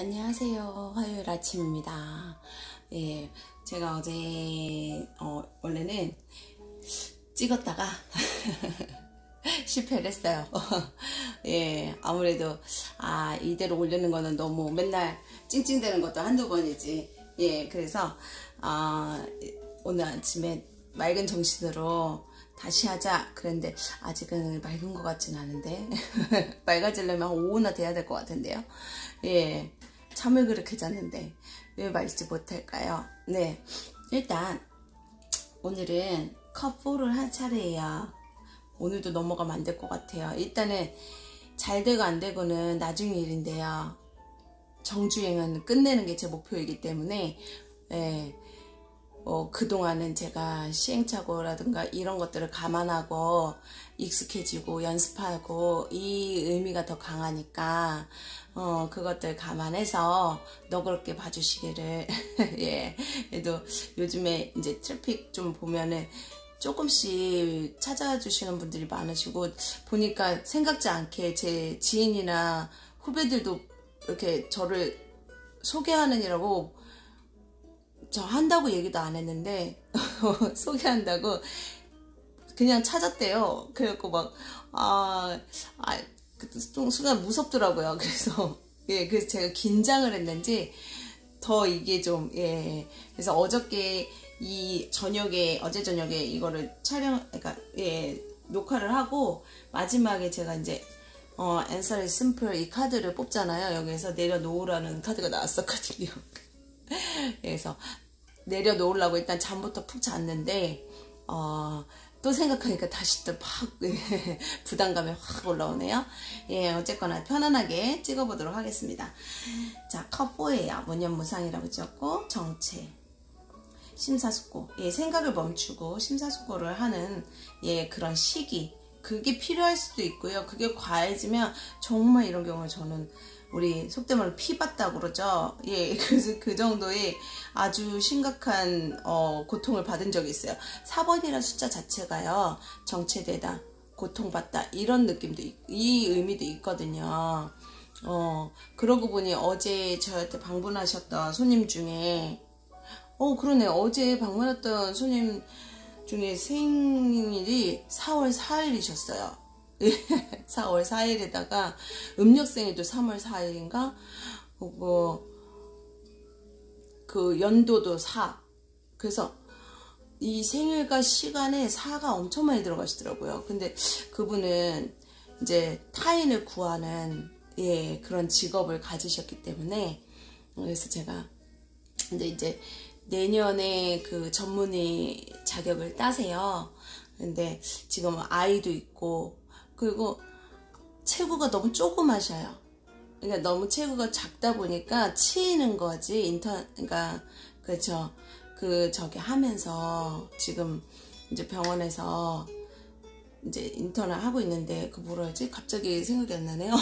안녕하세요. 화요일 아침입니다. 예, 제가 어제 원래는 찍었다가 실패를 했어요. 예, 아무래도 이대로 올리는 거는 너무 맨날 찡찡대는 것도 한두 번이지. 예, 그래서 오늘 아침에 맑은 정신으로 다시 하자 그랬는데 아직은 맑은 것 같진 않은데 맑아지려면 오후나 돼야 될 것 같은데요. 예, 잠을 그렇게 잤는데 왜 맑지 못할까요? 네, 일단 오늘은 컵 4를 할 차례예요. 오늘도 넘어가면 안 될 것 같아요. 일단은 잘 되고 안 되고는 나중 일인데요. 정주행은 끝내는 게 제 목표이기 때문에 예, 그동안은 제가 시행착오라든가 이런 것들을 감안하고 익숙해지고 연습하고 이 의미가 더 강하니까 그것들 감안해서 너그럽게 봐주시기를. 예, 그래도 요즘에 이제 트래픽 좀 보면은 조금씩 찾아와 주시는 분들이 많으시고 보니까 생각지 않게 제 지인이나 후배들도 이렇게 저를 소개하느라고 저 한다고 얘기도 안 했는데 소개한다고 그냥 찾았대요. 그래갖고 막 순간 무섭더라고요. 그래서 예, 그래서 제가 긴장을 했는지 더 이게 좀 예, 그래서 어저께 어제 저녁에 이거를 그러니까 예, 녹화를 하고 마지막에 제가 이제 Answer is Simple 이 카드를 뽑잖아요. 여기에서 내려놓으라는 카드가 나왔었거든요. 그래서 내려놓으려고 일단 잠부터 푹 잤는데 또 생각하니까 다시 또 막 부담감이 확 올라오네요. 예, 어쨌거나 편안하게 찍어보도록 하겠습니다. 자, 컵 4예요. 무념무상이라고 적고 정체, 심사숙고. 예, 생각을 멈추고 심사숙고를 하는 예, 그런 시기. 그게 필요할 수도 있고요. 그게 과해지면 정말 이런 경우는 저는 우리 속된 말로 피봤다고 그러죠. 예, 그래서 그 정도의 아주 심각한 고통을 받은 적이 있어요. 4번이라는 숫자 자체가요, 정체되다, 고통받다 이런 느낌도 이 의미도 있거든요. 그러고 보니 어제 저한테 방문하셨던 손님 중에 그러네, 어제 방문했던 손님 중에 생일이 4월 4일이셨어요. 4월 4일에다가 음력생일도 3월 4일인가? 그 연도도 4. 그래서 이 생일과 시간에 4가 엄청 많이 들어가시더라고요. 근데 그분은 이제 타인을 구하는 예, 그런 직업을 가지셨기 때문에 그래서 제가 근데 이제 내년에 그 전문의 자격을 따세요. 근데 지금 아이도 있고 그리고 체구가 너무 조그마셔요. 그러니까 너무 체구가 작다 보니까 치이는 거지. 그러니까 그렇죠. 저기 하면서 지금 이제 병원에서 이제 인턴을 하고 있는데 뭐라 하지? 갑자기 생각이 안 나네요.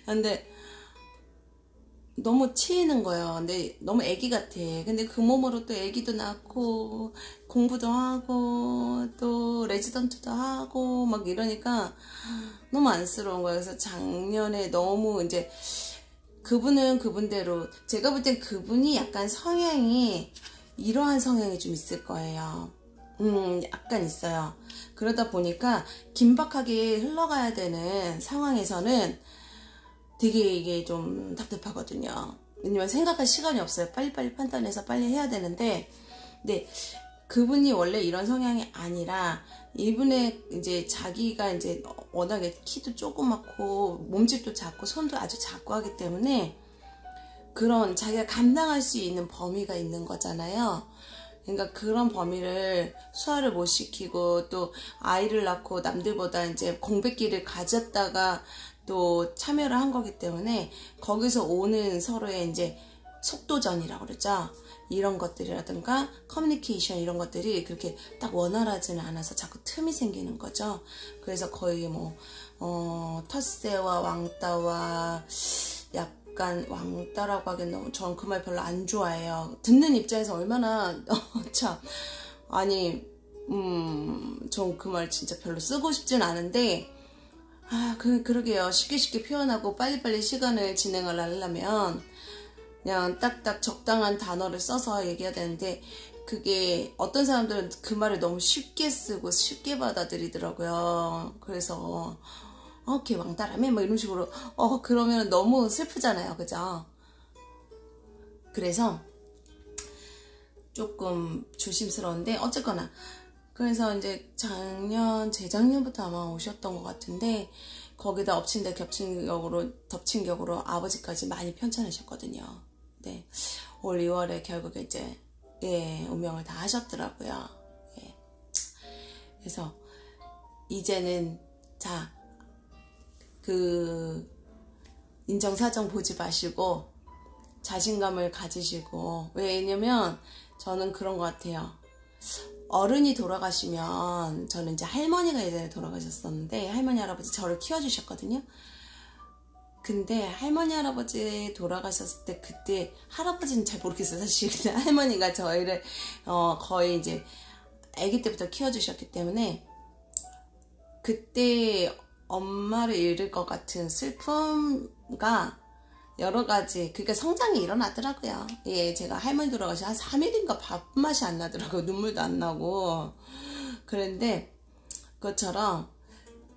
근데 너무 치이는 거예요. 근데 너무 애기 같아. 근데 그 몸으로 또 애기도 낳고 공부도 하고 또 레지던트도 하고 막 이러니까 너무 안쓰러운 거예요. 그래서 작년에 너무 이제 그분은 그분대로 제가 볼 땐 그분이 약간 성향이 이러한 성향이 좀 있을 거예요. 약간 있어요. 그러다 보니까 긴박하게 흘러가야 되는 상황에서는 되게 이게 좀 답답하거든요. 왜냐면 생각할 시간이 없어요. 빨리빨리 판단해서 빨리 해야 되는데, 근데 그분이 원래 이런 성향이 아니라 이분의 이제 자기가 이제 워낙에 키도 조그맣고 몸집도 작고 손도 아주 작고 하기 때문에 그런 자기가 감당할 수 있는 범위가 있는 거잖아요. 그러니까 그런 범위를 소화를 못 시키고 또 아이를 낳고 남들보다 이제 공백기를 가졌다가 또 참여를 한 거기 때문에 거기서 오는 서로의 이제 속도전이라고 그러죠. 이런 것들이라든가 커뮤니케이션 이런 것들이 그렇게 딱 원활하지는 않아서 자꾸 틈이 생기는 거죠. 그래서 거의 텃세와 왕따와 약간 왕따라고 하기엔 너무 전 그 말 별로 안 좋아해요. 듣는 입장에서 얼마나 참 아니 전 그 말 진짜 별로 쓰고 싶진 않은데 그러게요. 쉽게 표현하고 빨리빨리 시간을 진행을 하려면 그냥 딱딱 적당한 단어를 써서 얘기해야 되는데 그게 어떤 사람들은 그 말을 너무 쉽게 쓰고 쉽게 받아들이더라고요. 그래서 걔 왕따라며 뭐 이런 식으로 그러면 너무 슬프잖아요. 그죠? 그래서 조금 조심스러운데 어쨌거나 그래서 이제 재작년부터 아마 오셨던 것 같은데 거기다 엎친 데 덮친 격으로 아버지까지 많이 편찮으셨거든요. 네, 올 2월에 결국에 이제 운명을 다 하셨더라고요. 예. 그래서 이제는 자, 그 인정사정 보지 마시고 자신감을 가지시고, 왜냐면 저는 그런 것 같아요. 어른이 돌아가시면, 저는 이제 할머니가 예전에 돌아가셨었는데 할머니 할아버지 저를 키워주셨거든요. 근데 할머니 할아버지 돌아가셨을 때 그때 할아버지는 잘 모르겠어요 사실. 근데 할머니가 저희를 거의 이제 아기 때부터 키워주셨기 때문에 그때 엄마를 잃을 것 같은 슬픔과 여러 가지, 그러니까 성장이 일어나더라고요. 예, 제가 할머니 돌아가시 한 3일인가 밥맛이 안 나더라고요. 눈물도 안 나고. 그런데 그것처럼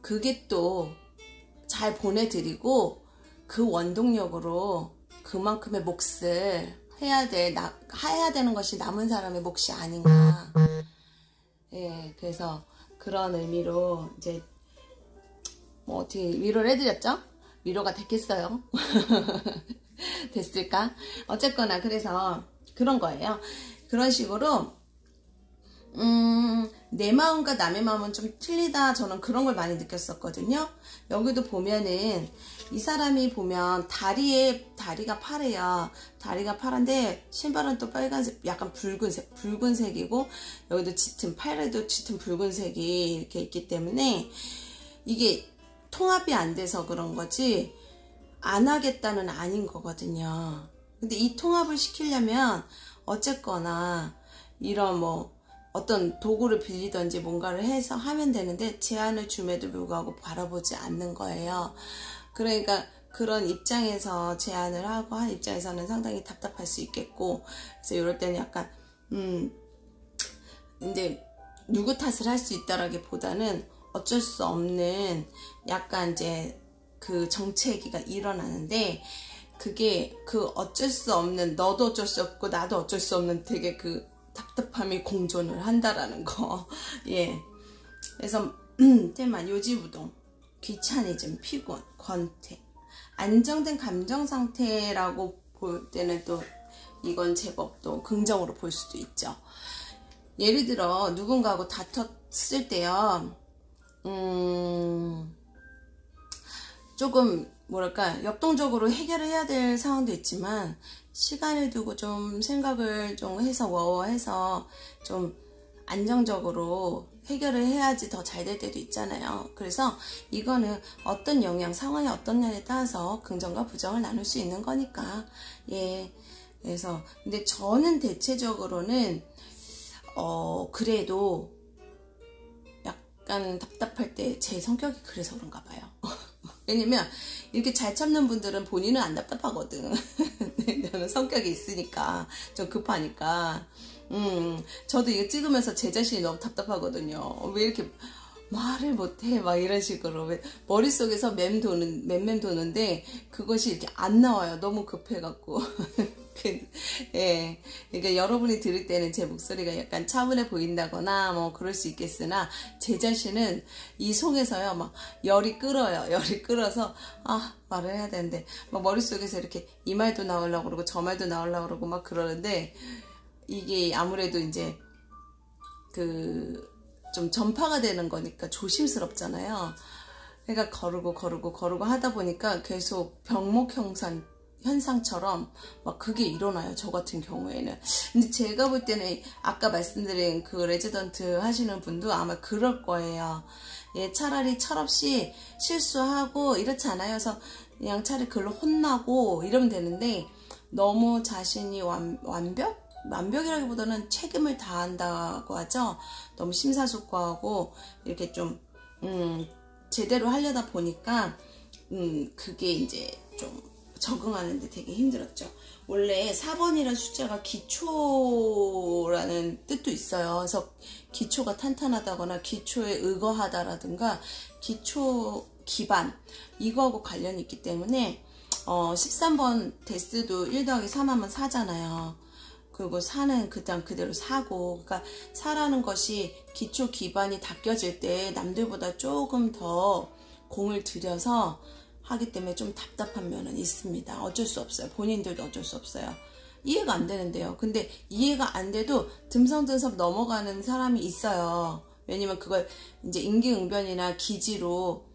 그게 또 잘 보내드리고 그 원동력으로 그만큼의 몫을 해야 되는 것이 남은 사람의 몫이 아닌가. 예, 그래서 그런 의미로 이제 뭐 어떻게 위로를 해드렸죠? 위로가 됐겠어요? 됐을까? 어쨌거나 그래서 그런 거예요. 그런 식으로 내 마음과 남의 마음은 좀 틀리다. 저는 그런 걸 많이 느꼈었거든요. 여기도 보면은 이 사람이 보면 다리가 파래요. 다리가 파란데 신발은 또 빨간색, 약간 붉은색이고 여기도 짙은, 팔에도 짙은 붉은색이 이렇게 있기 때문에 이게 통합이 안 돼서 그런 거지 안 하겠다는 아닌 거거든요. 근데 이 통합을 시키려면 어쨌거나 이런 뭐 어떤 도구를 빌리든지 뭔가를 해서 하면 되는데 제안을 줌에도 불구하고 바라보지 않는 거예요. 그러니까 그런 입장에서 제안을 하고 한 입장에서는 상당히 답답할 수 있겠고, 그래서 이럴 때는 약간 이제 누구 탓을 할 수 있다라기보다는 어쩔 수 없는 약간 이제 그 정체기가 일어나는데, 그게 그 어쩔 수 없는, 너도 어쩔 수 없고 나도 어쩔 수 없는 되게 그 답답함이 공존을 한다라는 거. 예. 그래서 테마 요지부동, 귀차니즘, 피곤, 권태, 안정된 감정 상태라고 볼 때는 또 이건 제법 또 긍정으로 볼 수도 있죠. 예를 들어 누군가하고 다퉜을 때요, 조금 뭐랄까 역동적으로 해결을 해야 될 상황도 있지만 시간을 두고 좀 생각을 좀 해서 워워해서 좀 안정적으로 해결을 해야지 더 잘 될 때도 있잖아요. 그래서 이거는 어떤 영향, 상황이 어떠냐에 따라서 긍정과 부정을 나눌 수 있는 거니까. 예. 그래서 근데 저는 대체적으로는 그래도 약간 답답할 때 제 성격이 그래서 그런가 봐요. 왜냐면 이렇게 잘 참는 분들은 본인은 안 답답하거든. 저는 성격이 있으니까, 좀 급하니까. 저도 이거 찍으면서 제 자신이 너무 답답하거든요. 왜 이렇게 말을 못해? 막 이런 식으로. 왜 머릿속에서 맴 도는데 그것이 이렇게 안 나와요. 너무 급해갖고. 예. 그러니까 여러분이 들을 때는 제 목소리가 약간 차분해 보인다거나 뭐 그럴 수 있겠으나 제 자신은 이 속에서요 막 열이 끓어요. 열이 끓어서 말을 해야 되는데 막 머릿속에서 이렇게 이 말도 나오려고 그러고 저 말도 나오려고 그러고 막 그러는데, 이게 아무래도 이제 좀 전파가 되는 거니까 조심스럽잖아요. 그러니까 거르고 하다 보니까 계속 병목 현상처럼 막 그게 일어나요. 저 같은 경우에는. 근데 제가 볼 때는 아까 말씀드린 그 레지던트 하시는 분도 아마 그럴 거예요. 예, 차라리 철없이 실수하고 이렇지 않아요. 그래서 그냥 차라리 그걸로 혼나고 이러면 되는데, 너무 자신이 완벽이라기보다는 책임을 다한다고 하죠. 너무 심사숙고하고 이렇게 좀 제대로 하려다 보니까 그게 이제 좀 적응하는데 되게 힘들었죠. 원래 4번이라는 숫자가 기초라는 뜻도 있어요. 그래서 기초가 탄탄하다거나 기초에 의거하다라든가 기초 기반 이거하고 관련이 있기 때문에 13번 데스도 1 더하기 3 하면 4잖아요. 그리고 4는 그대로 4고, 그러니까 4라는 것이 기초 기반이 닦여질 때 남들보다 조금 더 공을 들여서 하기 때문에 좀 답답한 면은 있습니다. 어쩔 수 없어요. 본인들도 어쩔 수 없어요. 이해가 안 되는데요. 근데 이해가 안 돼도 듬성듬성 넘어가는 사람이 있어요. 왜냐면 그걸 이제 임기응변이나 기지로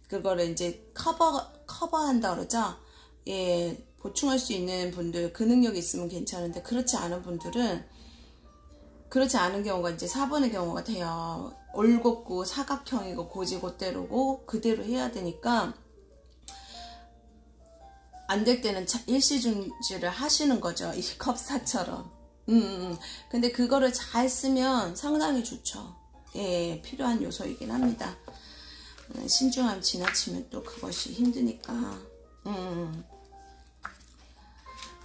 그거를 이제 커버한다 그러죠. 예, 보충할 수 있는 분들, 그 능력이 있으면 괜찮은데, 그렇지 않은 분들은, 그렇지 않은 경우가 이제 4번의 경우가 돼요. 올곧고 사각형이고 고지고대로고 그대로 해야 되니까, 안 될 때는 일시중지를 하시는 거죠. 이 컵사처럼. 근데 그거를 잘 쓰면 상당히 좋죠. 예, 필요한 요소이긴 합니다. 신중함 지나치면 또 그것이 힘드니까.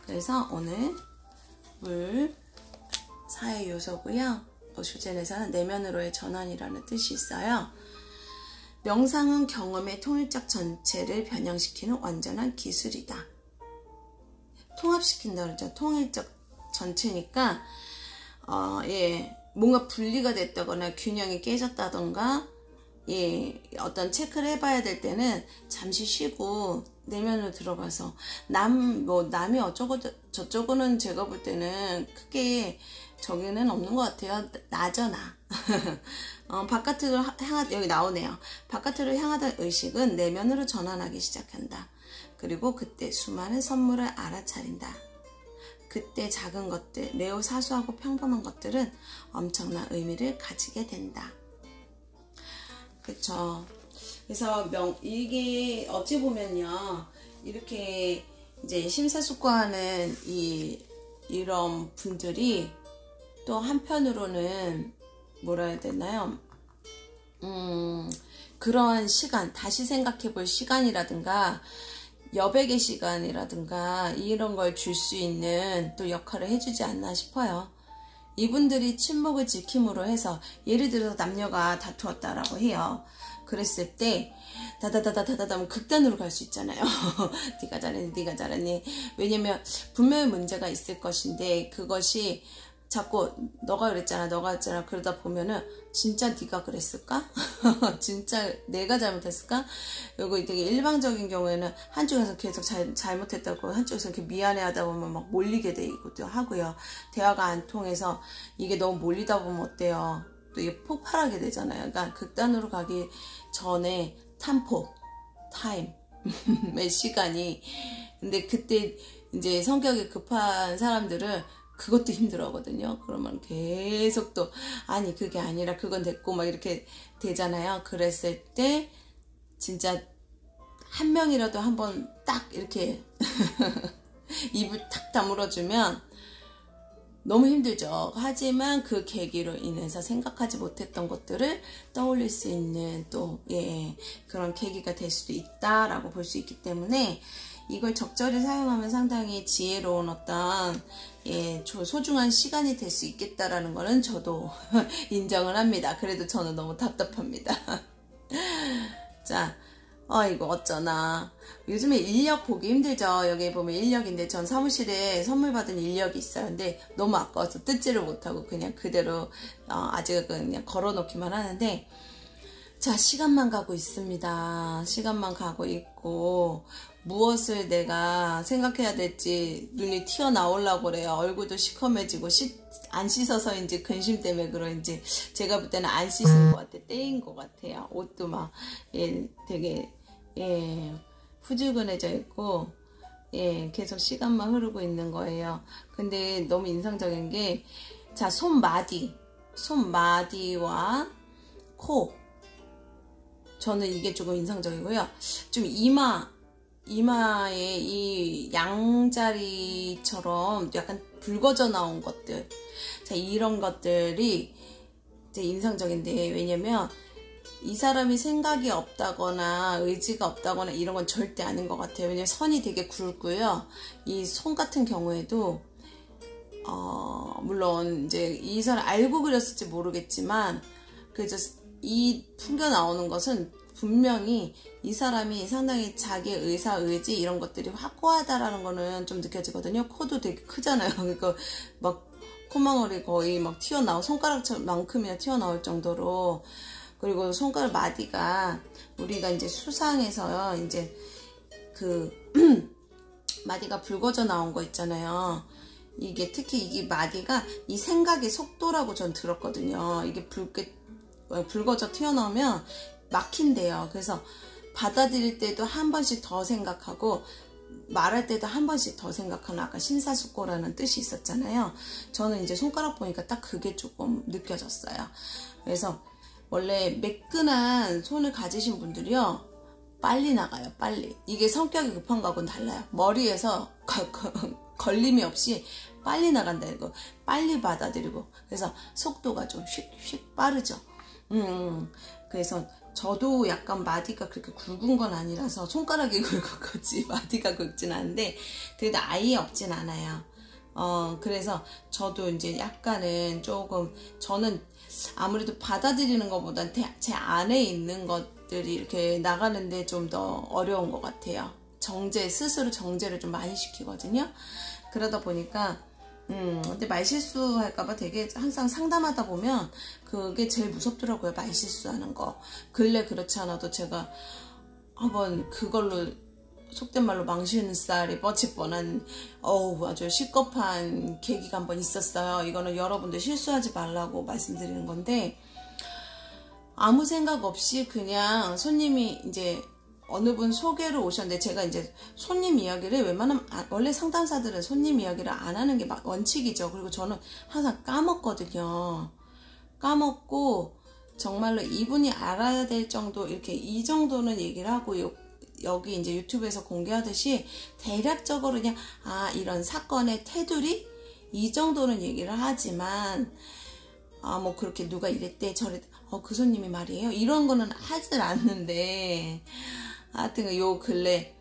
그래서 오늘 물 사의 요소고요. 주제에서는 내면으로의 전환이라는 뜻이 있어요. 명상은 경험의 통일적 전체를 변형시키는 완전한 기술이다. 통합시킨다 그러죠. 통일적 전체니까 예, 뭔가 분리가 됐다거나 균형이 깨졌다던가 예, 어떤 체크를 해봐야 될 때는 잠시 쉬고 내면으로 들어가서 남이 어쩌고 저쩌고는 제가 볼 때는 크게 저기는 없는 것 같아요. 나죠, 나. 바깥으로 여기 나오네요. 바깥으로 향하던 의식은 내면으로 전환하기 시작한다. 그리고 그때 수많은 선물을 알아차린다. 그때 작은 것들, 매우 사소하고 평범한 것들은 엄청난 의미를 가지게 된다. 그쵸. 그래서 이게 어찌 보면요, 이렇게 이제 심사숙고하는 이런 분들이 또 한편으로는 뭐라 해야 되나요? 그런 시간, 다시 생각해 볼 시간이라든가 여백의 시간이라든가 이런 걸 줄 수 있는 또 역할을 해주지 않나 싶어요. 이분들이 침묵을 지킴으로 해서, 예를 들어서 남녀가 다투었다라고 해요. 그랬을 때 다다다다다다다 극단으로 갈 수 있잖아요. 네가 잘했니, 네가 잘했니. 왜냐면 분명히 문제가 있을 것인데 그것이 자꾸 너가 그랬잖아, 너가 했잖아, 그러다 보면은 진짜 네가 그랬을까? 진짜 내가 잘못했을까? 그리고 되게 일방적인 경우에는 한쪽에서 계속 잘못했다고, 한쪽에서 이렇게 미안해하다 보면 막 몰리게 되기도 하고요. 대화가 안 통해서 이게 너무 몰리다 보면 어때요? 또 이게 폭발하게 되잖아요. 그러니까 극단으로 가기 전에 타임의 시간이. 근데 그때 이제 성격이 급한 사람들은 그것도 힘들어 하거든요. 그러면 계속 또 아니 그게 아니라 그건 됐고 막 이렇게 되잖아요. 그랬을 때 진짜 한 명이라도 한번 딱 이렇게 입을 탁 다물어주면 너무 힘들죠. 하지만 그 계기로 인해서 생각하지 못했던 것들을 떠올릴 수 있는 또 그런 계기가 될 수도 있다라고 볼 수 있기 때문에 이걸 적절히 사용하면 상당히 지혜로운 어떤 소중한 시간이 될 수 있겠다라는 거는 저도 인정을 합니다. 그래도 저는 너무 답답합니다. 자, 이거 어쩌나. 요즘에 인력 보기 힘들죠. 여기 보면 인력인데 전 사무실에 선물 받은 인력이 있어요. 근데 너무 아까워서 뜯지를 못하고 그냥 그대로 아직은 그냥 걸어놓기만 하는데, 자, 시간만 가고 있습니다. 시간만 가고 있고 무엇을 내가 생각해야 될지 눈이 튀어나오려고 그래요. 얼굴도 시커매지고 안 씻어서인지 근심 때문에 그런지 제가 볼 때는 안 씻은 것 같아. 때인 것 같아요. 옷도 막 되게 후줄근해져 있고 계속 시간만 흐르고 있는 거예요. 근데 너무 인상적인 게, 자, 손마디와 코, 저는 이게 조금 인상적이고요. 좀 이마에 이 양자리처럼 약간 붉어져 나온 것들, 자, 이런 것들이 이제 인상적인데, 왜냐면 이 사람이 생각이 없다거나 의지가 없다거나 이런 건 절대 아닌 것 같아요. 왜냐면 선이 되게 굵고요. 이 손 같은 경우에도 물론 이제 이 사람 알고 그렸을지 모르겠지만 그래서 이 풍겨 나오는 것은 분명히 이 사람이 상당히 자기의 의사, 의지 이런 것들이 확고하다라는 거는 좀 느껴지거든요. 코도 되게 크잖아요. 그러니까 막 콧망울이 거의 막 튀어나오고 손가락만큼이나 튀어나올 정도로. 그리고 손가락 마디가 우리가 이제 수상에서요, 이제 그 마디가 붉어져 나온 거 있잖아요. 이게 특히 이게 마디가 이 생각의 속도라고 전 들었거든요. 이게 붉어져 튀어나오면 막힌대요. 그래서 받아들일 때도 한 번씩 더 생각하고 말할 때도 한 번씩 더 생각하는 아까 심사숙고라는 뜻이 있었잖아요. 저는 이제 손가락 보니까 딱 그게 조금 느껴졌어요. 그래서 원래 매끈한 손을 가지신 분들이요, 빨리 나가요. 빨리. 이게 성격이 급한 거하고는 달라요. 머리에서 걸림이 없이 빨리 나간다. 이거 빨리 받아들이고. 그래서 속도가 좀 휙휙 빠르죠. 그래서 저도 약간 마디가 그렇게 굵은 건 아니라서 손가락이 굵은 거지 마디가 굵진 않은데 그래도 아예 없진 않아요. 그래서 저도 이제 약간은 조금 저는 아무래도 받아들이는 것보단 제 안에 있는 것들이 이렇게 나가는데 좀 더 어려운 것 같아요. 스스로 정제를 좀 많이 시키거든요. 그러다 보니까 근데 말실수할까봐 되게 항상 상담하다 보면 그게 제일 무섭더라고요. 말실수하는 거. 근래 그렇지 않아도 제가 한번 그걸로 속된 말로 망신 쌀이 뻗칠 뻔한 아주 시겁한 계기가 한번 있었어요. 이거는 여러분들 실수하지 말라고 말씀드리는 건데, 아무 생각 없이 그냥 손님이 이제 어느 분 소개로 오셨는데, 제가 이제 손님 이야기를 웬만하면 원래 상담사들은 손님 이야기를 안 하는 게 원칙이죠. 그리고 저는 항상 까먹거든요. 까먹고 정말로 이분이 알아야 될 정도, 이렇게 이 정도는 얘기를 하고 여기 이제 유튜브에서 공개하듯이 대략적으로 그냥 이런 사건의 테두리 이 정도는 얘기를 하지만 뭐 그렇게 누가 이랬대 저랬대 그 손님이 말이에요 이런 거는 하질 않는데, 하여튼 요 근래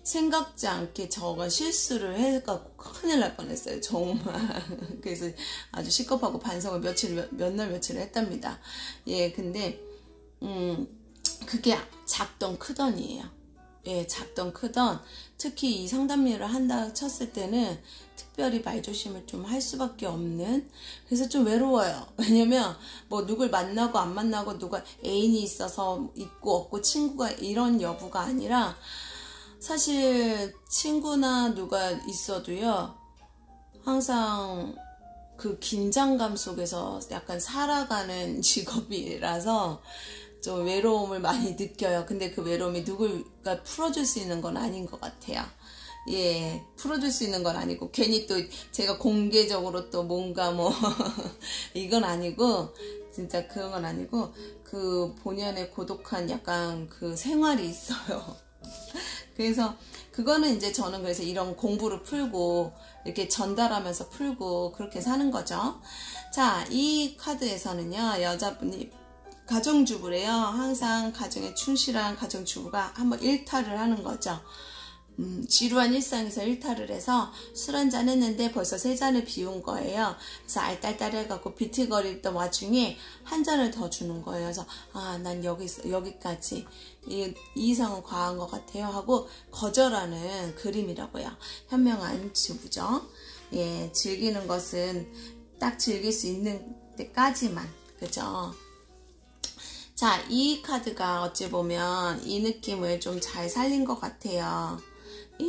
생각지 않게 저가 실수를 해갖고 큰일 날 뻔했어요. 정말. 그래서 아주 시겁하고 반성을 몇 날 며칠을 했답니다. 예, 근데 그게 작던 크던이에요. 예, 작던 크던, 특히 이 상담일을 한다 쳤을 때는 특별히 말조심을 좀 할 수밖에 없는, 그래서 좀 외로워요. 왜냐면 뭐 누굴 만나고 안 만나고 누가 애인이 있어서 있고 없고 친구가 이런 여부가 아니라, 사실 친구나 누가 있어도요 항상 그 긴장감 속에서 약간 살아가는 직업이라서 좀 외로움을 많이 느껴요. 근데 그 외로움이 누굴가 풀어줄 수 있는 건 아닌 것 같아요. 예, 풀어줄 수 있는 건 아니고, 괜히 또 제가 공개적으로 또 뭔가 뭐 이건 아니고, 진짜 그런 건 아니고, 그 본연의 고독한 약간 그 생활이 있어요. 그래서 그거는 이제 저는 그래서 이런 공부를 풀고 이렇게 전달하면서 풀고 그렇게 사는 거죠. 자, 이 카드에서는요, 여자분이 가정주부래요. 항상 가정에 충실한 가정주부가 한번 일탈을 하는 거죠. 지루한 일상에서 일탈을 해서 술 한잔 했는데 벌써 3잔을 비운 거예요. 그래서 알딸딸해갖고 비틀거리던 와중에 한 잔을 더 주는 거예요. 그래서 난 여기까지 이 이상은 과한 것 같아요 하고 거절하는 그림이라고요. 현명한 주부죠. 예, 즐기는 것은 딱 즐길 수 있는 때까지만, 그죠? 자, 이 카드가 어찌 보면 이 느낌을 좀 잘 살린 것 같아요.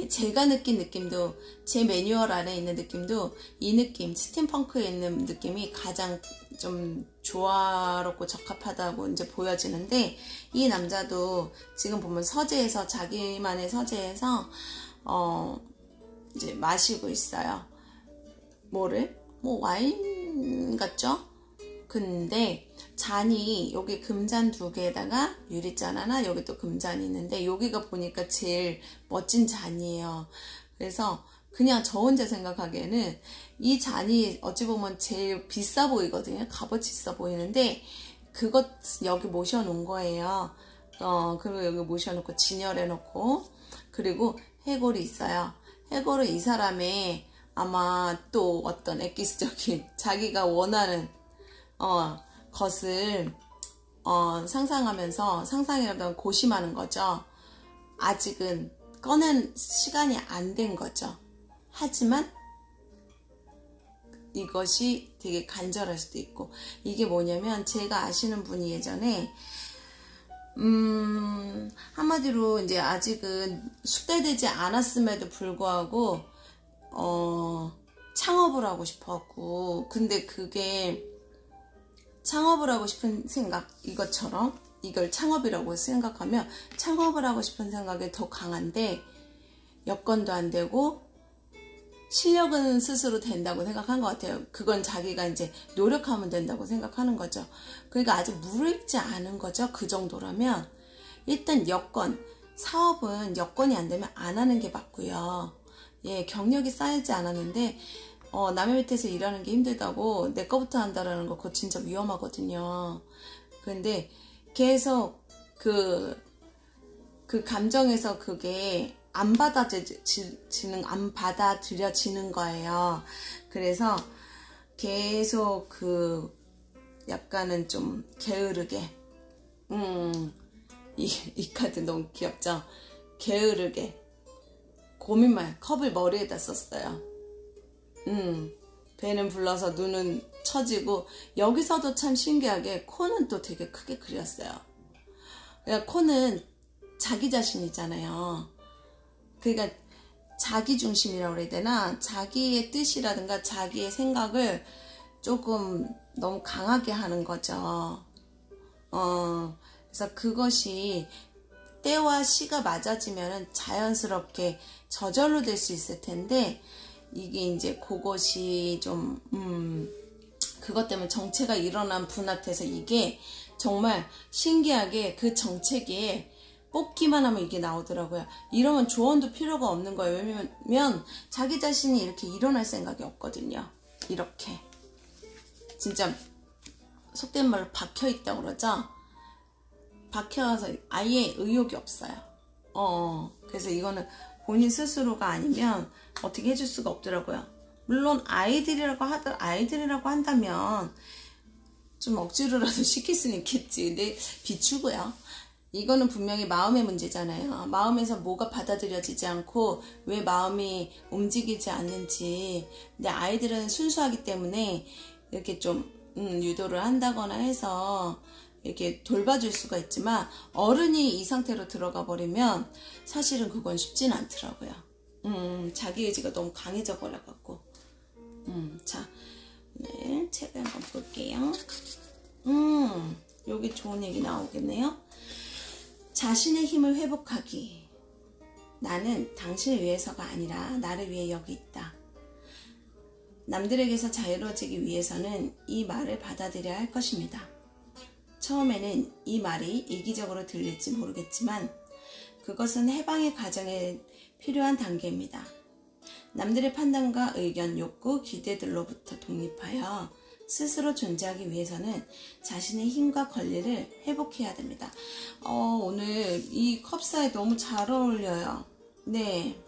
제가 느낀 느낌도, 제 매뉴얼 안에 있는 느낌도 이 느낌, 스팀펑크에 있는 느낌이 가장 좀 조화롭고 적합하다고 이제 보여지는데, 이 남자도 지금 보면 서재에서, 자기만의 서재에서 이제 마시고 있어요. 뭐를? 뭐 와인 같죠? 근데 잔이 여기 금잔 2개에다가 유리잔 하나, 여기 또 금잔이 있는데 여기가 보니까 제일 멋진 잔이에요. 그래서 그냥 저 혼자 생각하기에는 이 잔이 어찌 보면 제일 비싸 보이거든요. 값어치 있어 보이는데 그것 여기 모셔놓은 거예요. 그리고 여기 모셔놓고 진열해 놓고, 그리고 해골이 있어요. 해골은 이 사람의 아마 또 어떤 엑기스적인 자기가 원하는 것을 상상하면서, 상상이라면 고심하는 거죠. 아직은 꺼낸 시간이 안 된 거죠. 하지만 이것이 되게 간절할 수도 있고, 이게 뭐냐면 제가 아시는 분이 예전에 한마디로 이제 아직은 숙달되지 않았음에도 불구하고 창업을 하고 싶었고, 근데 그게 창업을 하고 싶은 생각, 이것처럼 이걸 창업이라고 생각하면 창업을 하고 싶은 생각이 더 강한데 여건도 안 되고 실력은 스스로 된다고 생각한 것 같아요. 그건 자기가 이제 노력하면 된다고 생각하는 거죠. 그러니까 아직 무르익지 않은 거죠. 그 정도라면 일단 여건, 사업은 여건이 안 되면 안 하는 게 맞고요. 예, 경력이 쌓이지 않았는데 남의 밑에서 일하는 게 힘들다고 내 거부터 한다라는 거, 그거 진짜 위험하거든요. 근데 계속 그 감정에서 그게 안 받아들여지는 거예요. 그래서 계속 약간은 좀 게으르게, 이 카드 너무 귀엽죠? 게으르게 고민만, 컵을 머리에다 썼어요. 배는 불러서 눈은 처지고, 여기서도 참 신기하게 코는 또 되게 크게 그렸어요. 그러니까 코는 자기 자신이잖아요. 그러니까 자기 중심이라고 해야 되나? 자기의 뜻이라든가 자기의 생각을 조금 너무 강하게 하는 거죠. 그래서 그것이 때와 시가 맞아지면 자연스럽게 저절로 될 수 있을 텐데, 이게 이제 그것이 좀 그것 때문에 정체가 일어난 분 같아서, 이게 정말 신기하게 그 정체기에 뽑기만 하면 이게 나오더라고요. 이러면 조언도 필요가 없는 거예요. 왜냐면 자기 자신이 이렇게 일어날 생각이 없거든요. 이렇게 진짜 속된 말로 박혀있다고 그러죠. 박혀서 아예 의욕이 없어요. 그래서 이거는 본인 스스로가 아니면 어떻게 해줄 수가 없더라고요. 물론 아이들이라고 한다면 좀 억지로라도 시킬 수는 있겠지. 근데 비추고요. 이거는 분명히 마음의 문제잖아요. 마음에서 뭐가 받아들여지지 않고 왜 마음이 움직이지 않는지. 근데 아이들은 순수하기 때문에 이렇게 좀 유도를 한다거나 해서 이렇게 돌봐줄 수가 있지만, 어른이 이 상태로 들어가 버리면 사실은 그건 쉽진 않더라고요. 자기 의지가 너무 강해져 버려갖고. 자, 네, 책을 한번 볼게요. 여기 좋은 얘기 나오겠네요. 자신의 힘을 회복하기. 나는 당신을 위해서가 아니라 나를 위해 여기 있다. 남들에게서 자유로워지기 위해서는 이 말을 받아들여야 할 것입니다. 처음에는 이 말이 이기적으로 들릴지 모르겠지만 그것은 해방의 과정에 필요한 단계입니다. 남들의 판단과 의견, 욕구, 기대들로부터 독립하여 스스로 존재하기 위해서는 자신의 힘과 권리를 회복해야 됩니다. 오늘 이 컵사에 너무 잘 어울려요. 네.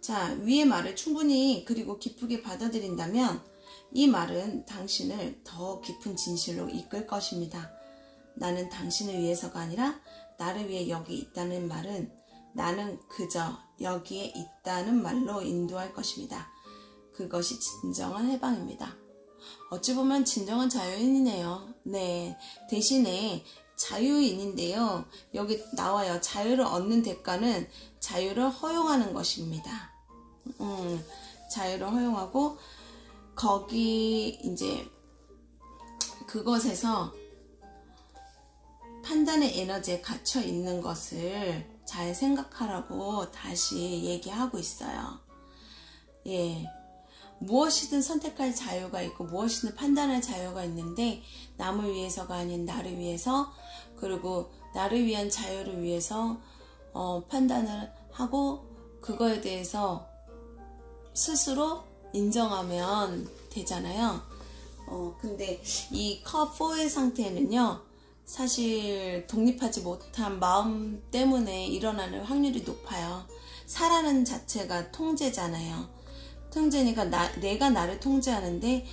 자, 위의 말을 충분히 그리고 기쁘게 받아들인다면 이 말은 당신을 더 깊은 진실로 이끌 것입니다. 나는 당신을 위해서가 아니라 나를 위해 여기 있다는 말은 나는 그저 여기에 있다는 말로 인도할 것입니다. 그것이 진정한 해방입니다. 어찌 보면 진정한 자유인이네요. 네, 대신에 자유인인데요. 여기 나와요. 자유를 얻는 대가는 자유를 허용하는 것입니다. 자유를 허용하고 거기 이제 그것에서 판단의 에너지에 갇혀 있는 것을 잘 생각하라고 다시 얘기하고 있어요. 예. 무엇이든 선택할 자유가 있고 무엇이든 판단할 자유가 있는데, 남을 위해서가 아닌 나를 위해서, 그리고 나를 위한 자유를 위해서 판단을 하고 그거에 대해서 스스로 인정하면 되잖아요. 근데 이 컵4의 상태는요, 사실 독립하지 못한 마음 때문에 일어나는 확률이 높아요. 사라는 자체가 통제잖아요. 통제니까 내가 나를 통제하는데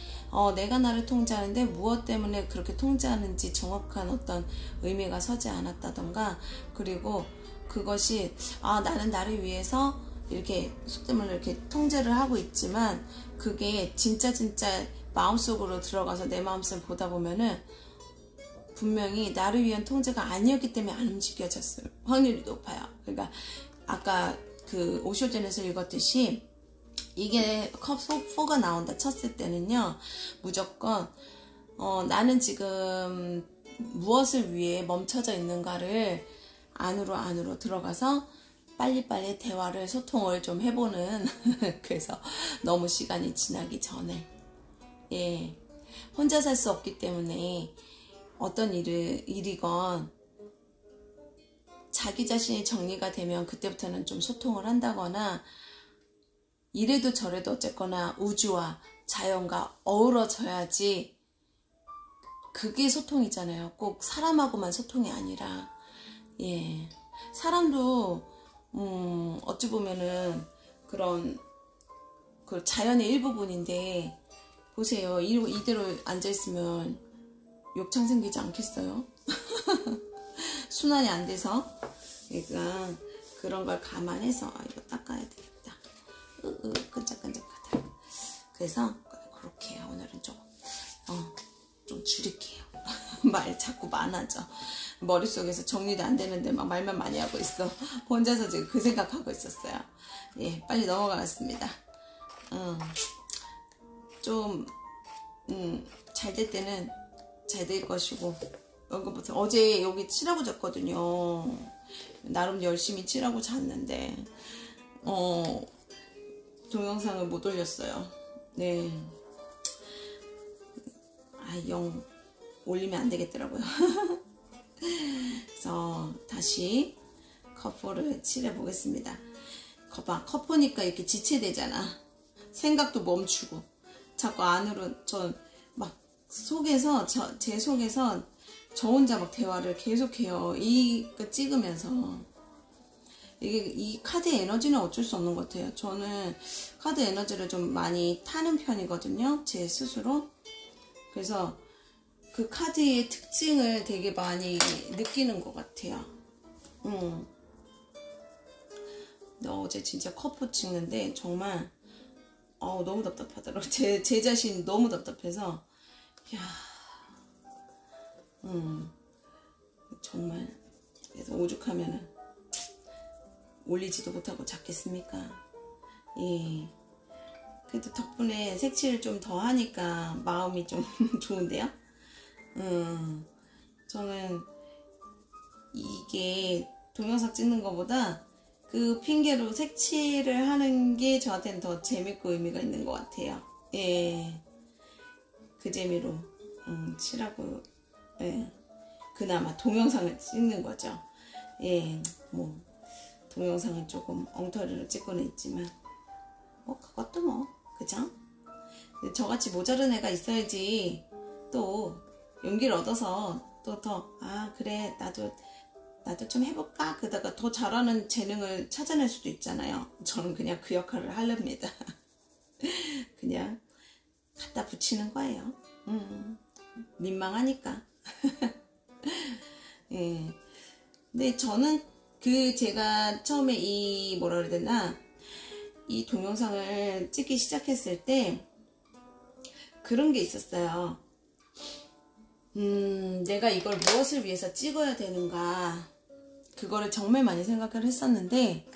내가 나를 통제하는데 무엇 때문에 그렇게 통제하는지 정확한 어떤 의미가 서지 않았다던가, 그리고 그것이 나는 나를 위해서 이렇게 속된 말로 이렇게 통제를 하고 있지만, 그게 진짜 마음속으로 들어가서 내 마음속을 보다 보면은 분명히 나를 위한 통제가 아니었기 때문에 안 움직여졌을 확률이 높아요. 그러니까 아까 그 오쇼젠에서 읽었듯이, 이게 컵4가 나온다 쳤을 때는요, 무조건 나는 지금 무엇을 위해 멈춰져 있는가를 안으로 들어가서 빨리빨리 대화를, 소통을 좀 해보는 그래서 너무 시간이 지나기 전에, 혼자 살 수 없기 때문에 어떤 일이건 자기 자신이 정리가 되면 그때부터는 좀 소통을 한다거나, 이래도 저래도 어쨌거나 우주와 자연과 어우러져야지 그게 소통이잖아요. 꼭 사람하고만 소통이 아니라. 사람도 어찌 보면은 그런 그 자연의 일부분인데, 보세요. 이대로 앉아있으면 욕창 생기지 않겠어요? 순환이 안 돼서. 그러니까 그런 걸 감안해서 이거 닦아야 되겠다. 끈적끈적하다. 그래서 그렇게 해요. 오늘은 좀 줄일게요. 말 자꾸 많아져. 머릿속에서 정리도 안 되는데 막 말만 많이 하고 있어. 혼자서 지금 그 생각하고 있었어요. 빨리 넘어가겠습니다. 좀 잘 될 때는 잘 될 것이고, 어제 여기 칠하고 잤거든요. 나름 열심히 칠하고 잤는데 동영상을 못 올렸어요. 영 올리면 안 되겠더라고요. 그래서 다시 컵4를 칠해 보겠습니다. 컵4니까 이렇게 지체되잖아. 생각도 멈추고 자꾸 안으로 제 속에서 저 혼자 막 대화를 계속해요. 이거 찍으면서. 이 카드의 에너지는 어쩔 수 없는 것 같아요. 저는 카드 에너지를 좀 많이 타는 편이거든요, 제 스스로. 그래서 그 카드의 특징을 되게 많이 느끼는 것 같아요. 근데 어제 진짜 컵4 찍는데 정말 너무 답답하더라고요. 제 자신이 너무 답답해서, 정말. 그래서 오죽하면은 올리지도 못하고 잤겠습니까? 그래도 덕분에 색칠을 좀 더 하니까 마음이 좀 좋은데요? 저는 이게 동영상 찍는 것보다 그 핑계로 색칠을 하는 게 저한테는 더 재밌고 의미가 있는 것 같아요. 그 재미로 칠하고, 그나마 동영상을 찍는 거죠. 동영상은 조금 엉터리로 찍고는 있지만 그것도 그죠? 저같이 모자른 애가 있어야지 또 용기를 얻어서 또 더 그래 나도 좀 해볼까? 그러다가 더 잘하는 재능을 찾아낼 수도 있잖아요. 저는 그냥 그 역할을 하렵니다. 그냥 갖다 붙이는 거예요. 민망하니까. 근데 저는 제가 처음에 이 동영상을 찍기 시작했을 때 그런 게 있었어요. 내가 이걸 무엇을 위해서 찍어야 되는가, 그거를 정말 많이 생각을 했었는데,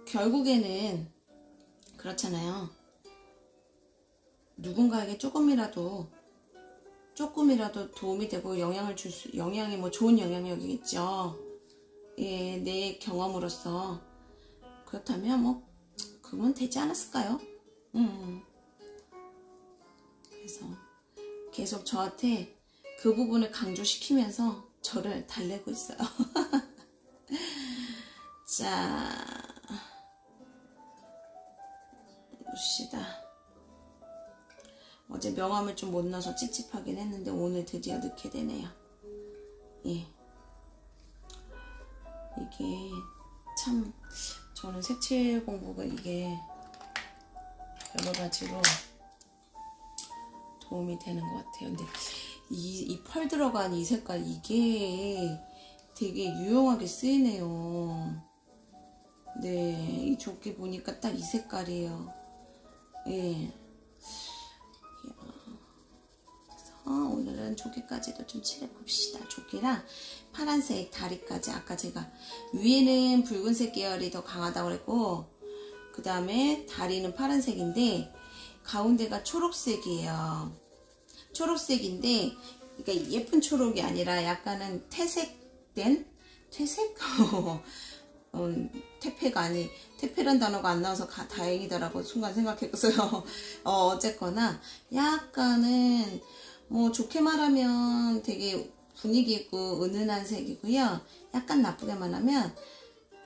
결국에는 그렇잖아요. 누군가에게 조금이라도 도움이 되고 영향이 좋은 영향력이겠죠. 내 경험으로서. 그렇다면 그건 되지 않았을까요? 그래서 계속 저한테 그 부분을 강조시키면서 저를 달래고 있어요. 자, 봅시다. 어제 명암을 좀 못 넣어서 찝찝하긴 했는데 오늘 드디어 넣게 되네요. 예. 이게 참 저는 색칠 공부가 이게 여러 가지로 도움이 되는 것 같아요. 근데 이 펄 들어간 이 색깔 이게 되게 유용하게 쓰이네요. 네, 이 조끼 보니까 딱 이 색깔이에요. 예. 오늘은 조끼까지도 좀 칠해봅시다. 조끼랑 파란색 다리까지. 아까 제가 위에는 붉은색 계열이 더 강하다고 그랬고 그 다음에 다리는 파란색인데 가운데가 초록색이에요. 초록색인데 그러니까 예쁜 초록이 아니라 약간은 퇴색된? 퇴색? 퇴폐가 아니 퇴폐란 단어가 안 나와서 다행이다라고 순간 생각했어요. 어쨌거나 약간은 뭐 좋게 말하면 되게 분위기 있고 은은한 색이고요. 약간 나쁘게만 하면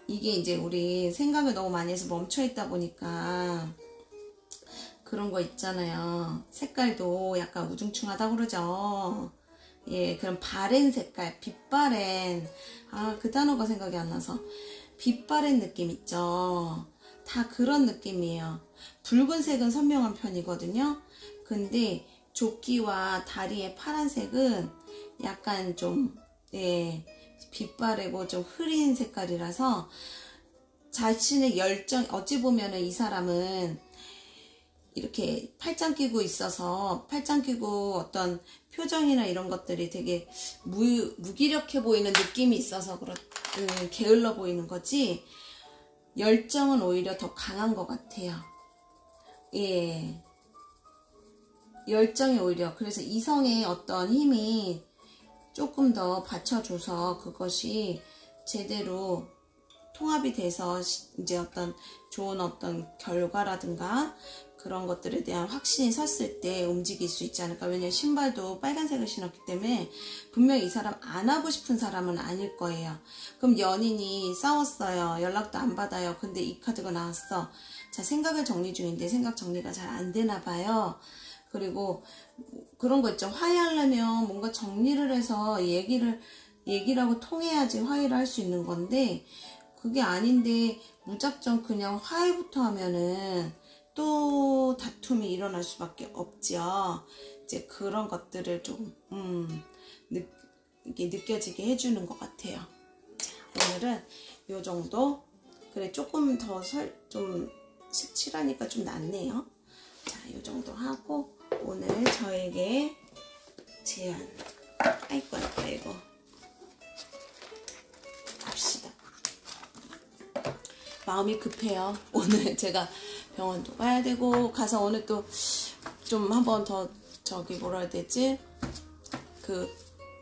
이게 이제 우리 생각을 너무 많이 해서 멈춰 있다 보니까 그런 거 있잖아요. 색깔도 약간 우중충하다고 그러죠. 예, 그럼 바랜 색깔, 빛바랜. 그 단어가 생각이 안 나서. 빛바랜 느낌 있죠. 다 그런 느낌이에요. 붉은색은 선명한 편이거든요. 근데 조끼와 다리의 파란색은 약간 좀 예, 빛바래고 좀 흐린 색깔이라서 자신의 열정, 어찌 보면은 이 사람은 이렇게 팔짱 끼고 있어서 팔짱 끼고 어떤 표정이나 이런 것들이 되게 무기력해 보이는 느낌이 있어서 게을러 보이는 거지 열정은 오히려 더 강한 것 같아요. 예, 열정이 오히려 그래서 이성의 어떤 힘이 조금 더 받쳐줘서 그것이 제대로 통합이 돼서 이제 어떤 좋은 어떤 결과라든가 그런 것들에 대한 확신이 섰을 때 움직일 수 있지 않을까. 왜냐면 신발도 빨간색을 신었기 때문에 분명히 이 사람 안 하고 싶은 사람은 아닐 거예요. 그럼 연인이 싸웠어요. 연락도 안 받아요. 근데 이 카드가 나왔어. 자, 생각을 정리 중인데 생각 정리가 잘 안 되나 봐요. 그리고 그런 거 있죠. 화해하려면 뭔가 정리를 해서 얘기라고 통해야지 화해를 할 수 있는 건데 그게 아닌데 무작정 그냥 화해부터 하면은 또 다툼이 일어날 수밖에 없죠. 이제 그런 것들을 좀 이게 느껴지게 해주는 것 같아요. 자, 오늘은 요 정도. 그래 조금 더 좀 색칠하니까 좀 낫네요. 자, 요 정도 하고 오늘 저에게 제안. 아이고 갑시다. 마음이 급해요. 오늘 제가 병원도 가야 되고 가서 오늘 또 좀 한번 더 저기 뭐라 해야 되지? 그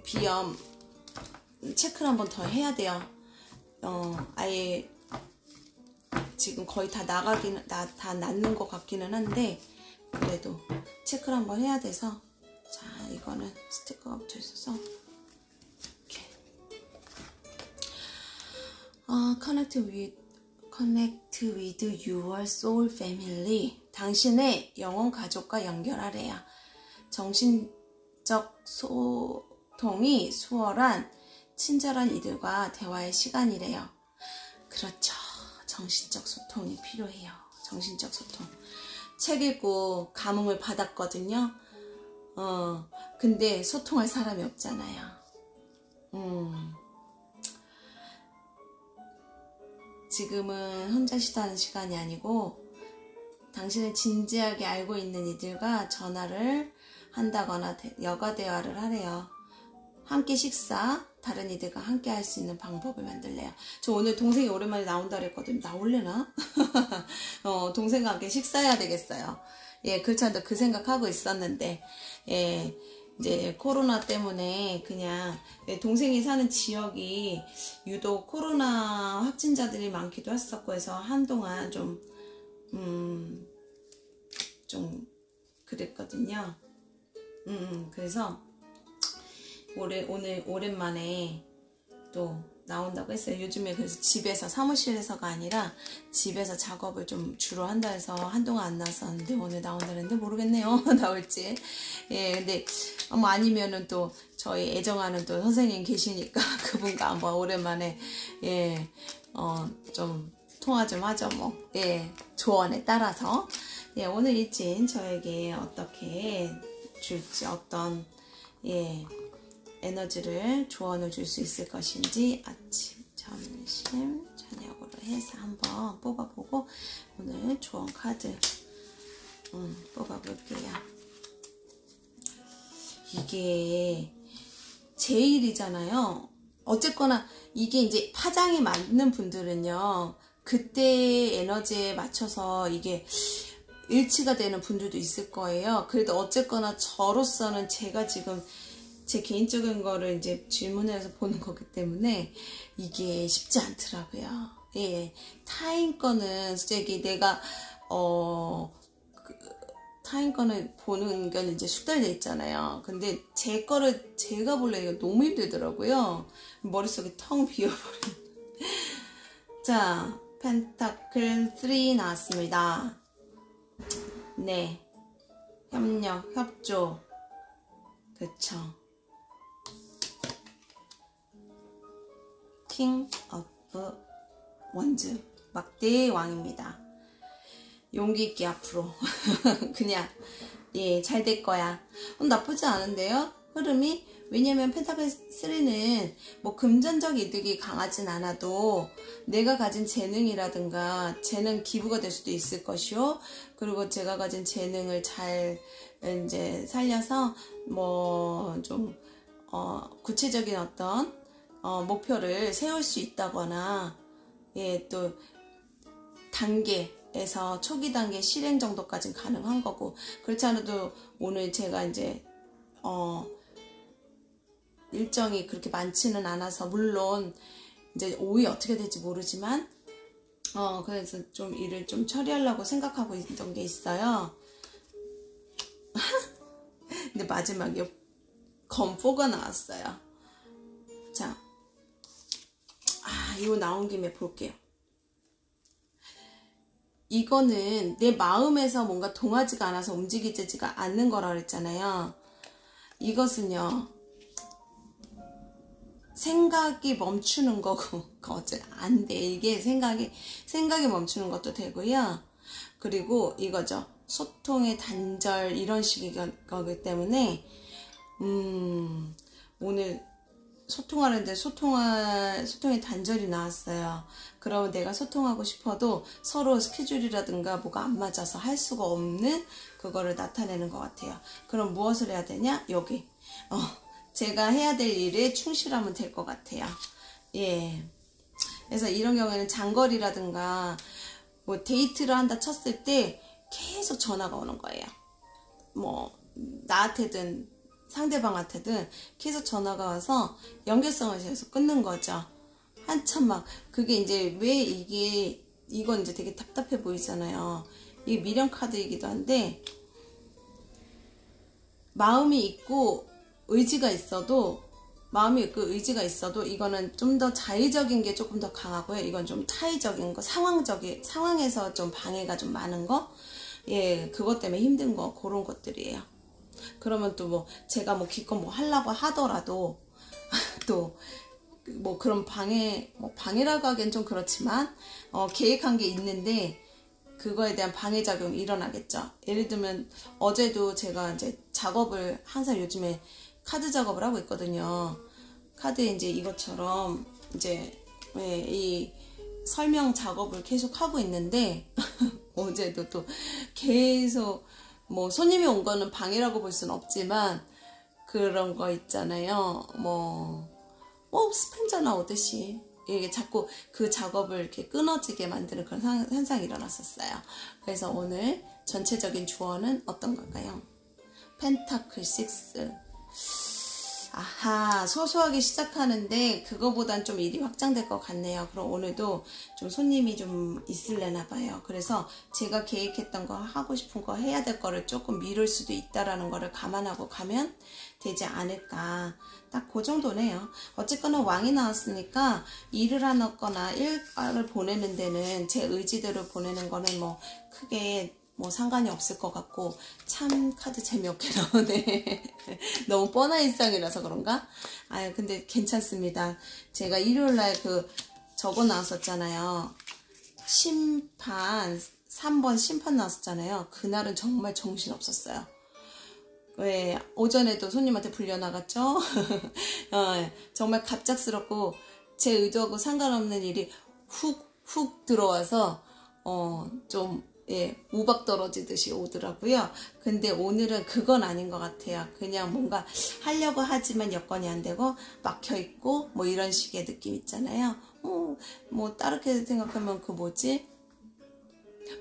비염 체크를 한번 더 해야 돼요. 아예 지금 거의 다 다 낫는 것 같기는 한데 그래도 체크를 한번 해야 돼서 자 이거는 스티커가 붙어 있어서 이렇게 Connect with your soul family. 당신의 영혼 가족과 연결하래요. 정신적 소통이 수월한 친절한 이들과 대화의 시간이래요. 그렇죠. 정신적 소통이 필요해요. 정신적 소통. 책 읽고 감흥을 받았거든요. 근데 소통할 사람이 없잖아요. 지금은 혼자 시도하는 시간이 아니고 당신을 진지하게 알고 있는 이들과 전화를 한다거나 여가 대화를 하래요. 함께 식사, 다른 이들과 함께 할 수 있는 방법을 만들래요. 저 오늘 동생이 오랜만에 나온다 그랬거든요. 나올래나? 동생과 함께 식사해야 되겠어요. 예, 그렇지 않다 그 생각하고 있었는데 예, 이제 코로나 때문에 그냥 동생이 사는 지역이 유독 코로나 확진자들이 많기도 했었고 해서 한동안 좀 그랬거든요. 그래서 오늘 오랜만에 또 나온다고 했어요. 요즘에 그래서 집에서 사무실에서가 아니라 집에서 작업을 좀 주로 한다 해서 한동안 안 나왔었는데 오늘 나온다는데 모르겠네요. 나올지. 예, 근데 뭐 아니면은 또 저희 애정하는 또 선생님 계시니까 그분과 한번 오랜만에 예, 좀 통화 좀 하죠 뭐. 예, 조언에 따라서. 예, 오늘 일진 저에게 어떻게 줄지 어떤 예. 에너지를 조언을 줄 수 있을 것인지 아침, 점심, 저녁으로 해서 한번 뽑아보고 오늘 조언 카드 뽑아볼게요. 이게 제일이잖아요. 어쨌거나 이게 이제 파장이 맞는 분들은요. 그때 에너지에 맞춰서 이게 일치가 되는 분들도 있을 거예요. 그래도 어쨌거나 저로서는 제가 지금 제 개인적인 거를 이제 질문해서 보는 거기 때문에 이게 쉽지 않더라고요. 예. 타인 거는 솔직히 내가, 타인 거는 보는 건 이제 숙달돼 있잖아요. 근데 제 거를 제가 보려니까 너무 힘들더라고요. 머릿속이 텅 비어버린. 자, 펜타클 3 나왔습니다. 네. 협력, 협조. 그쵸. 킹 오브 원즈 막대의 왕입니다. 용기 있게 앞으로 그냥 예, 잘 될 거야. 나쁘지 않은데요 흐름이. 왜냐면 펜타클 3는 뭐 금전적 이득이 강하진 않아도 내가 가진 재능이라든가 재능 기부가 될 수도 있을 것이요. 그리고 제가 가진 재능을 잘 이제 살려서 뭐 좀 구체적인 어떤 목표를 세울 수 있다거나 예, 또 단계에서 초기 단계 실행 정도까지는 가능한 거고 그렇지 않아도 오늘 제가 이제 일정이 그렇게 많지는 않아서 물론 이제 오후에 어떻게 될지 모르지만 그래서 좀 일을 좀 처리하려고 생각하고 있던 게 있어요. 근데 마지막에 검4가 나왔어요. 자, 이거 나온 김에 볼게요. 이거는 내 마음에서 뭔가 동하지가 않아서 움직이지가 않는 거라 그랬잖아요. 이것은요, 생각이 멈추는 거고, 어째 안 돼. 이게 생각이 멈추는 것도 되고요. 그리고 이거죠. 소통의 단절, 이런 식의 거기 때문에, 오늘 소통하는데 소통의 단절이 나왔어요. 그러면 내가 소통하고 싶어도 서로 스케줄이라든가 뭐가 안 맞아서 할 수가 없는 그거를 나타내는 것 같아요. 그럼 무엇을 해야 되냐? 여기. 제가 해야 될 일에 충실하면 될 것 같아요. 예. 그래서 이런 경우에는 장거리라든가 뭐 데이트를 한다 쳤을 때 계속 전화가 오는 거예요. 뭐 나한테든 상대방한테든 계속 전화가 와서 연결성을 계속 끊는 거죠. 한참 막 그게 이제 왜 이건 이제 되게 답답해 보이잖아요. 이게 미련 카드이기도 한데 마음이 있고 의지가 있어도 이거는 좀 더 자의적인 게 조금 더 강하고요. 이건 좀 타의적인 거, 상황에서 좀 방해가 좀 많은 거, 예, 그것 때문에 힘든 거, 그런 것들이에요. 그러면 또 뭐 제가 뭐 기껏 뭐 하려고 하더라도 또 뭐 그런 방해라고 하기엔 좀 그렇지만 계획한 게 있는데 그거에 대한 방해작용이 일어나겠죠. 예를 들면 어제도 제가 이제 작업을 항상 요즘에 카드 작업을 하고 있거든요. 카드에 이제 이것처럼 이제 이 설명 작업을 계속 하고 있는데 어제도 또 계속 뭐 손님이 온 거는 방해라고 볼 수는 없지만 그런 거 있잖아요. 뭐 스팸 전화 오듯이 이게 자꾸 그 작업을 이렇게 끊어지게 만드는 그런 현상이 일어났었어요. 그래서 오늘 전체적인 조언은 어떤 걸까요? 펜타클 6. 아하, 소소하게 시작하는데 그거보단 좀 일이 확장될 것 같네요. 그럼 오늘도 좀 손님이 좀 있을래나 봐요. 그래서 제가 계획했던 거, 하고 싶은 거, 해야 될 거를 조금 미룰 수도 있다라는 거를 감안하고 가면 되지 않을까. 딱 그 정도네요. 어쨌거나 왕이 나왔으니까 일을 하거나 일과를 보내는 데는 제 의지대로 보내는 거는 뭐 크게 뭐 상관이 없을 것 같고. 참 카드 재미없게 나오네. 너무 뻔한 일상이라서 그런가? 아유, 근데 괜찮습니다. 제가 일요일날 저거 나왔었잖아요. 심판 3번 심판 나왔었잖아요. 그날은 정말 정신없었어요. 왜 오전에도 손님한테 불려나갔죠. 정말 갑작스럽고 제 의도하고 상관없는 일이 훅 들어와서 좀 우박 떨어지듯이 오더라고요. 근데 오늘은 그건 아닌 것 같아요. 그냥 뭔가 하려고 하지만 여건이 안 되고 막혀있고 뭐 이런 식의 느낌 있잖아요. 뭐 다르게 생각하면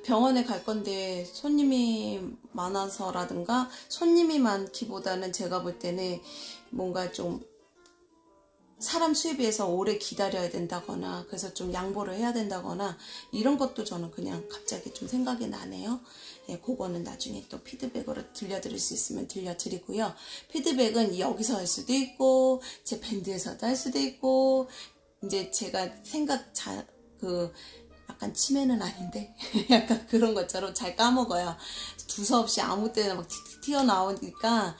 병원에 갈 건데 손님이 많아서라든가, 손님이 많기보다는 제가 볼 때는 뭔가 좀 사람 수입에 비해서 오래 기다려야 된다거나, 그래서 좀 양보를 해야 된다거나, 이런 것도 저는 그냥 갑자기 좀 생각이 나네요. 그거는 나중에 또 피드백으로 들려드릴 수 있으면 들려드리고요. 피드백은 여기서 할 수도 있고, 제 밴드에서도 할 수도 있고, 이제 제가 약간 치매는 아닌데 약간 그런 것처럼 잘 까먹어요. 두서없이 아무 때나 막 튀어나오니까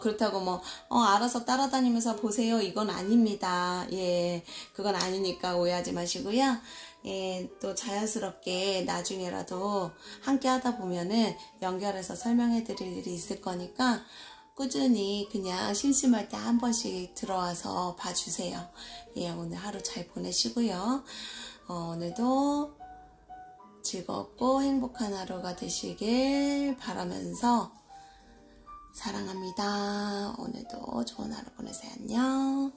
그렇다고 뭐 알아서 따라다니면서 보세요, 이건 아닙니다. 그건 아니니까 오해하지 마시고요. 또 자연스럽게 나중에라도 함께 하다 보면은 연결해서 설명해 드릴 일이 있을 거니까 꾸준히 그냥 심심할 때 한 번씩 들어와서 봐주세요. 오늘 하루 잘 보내시고요. 오늘도 즐겁고 행복한 하루가 되시길 바라면서 사랑합니다. 오늘도 좋은 하루 보내세요. 안녕.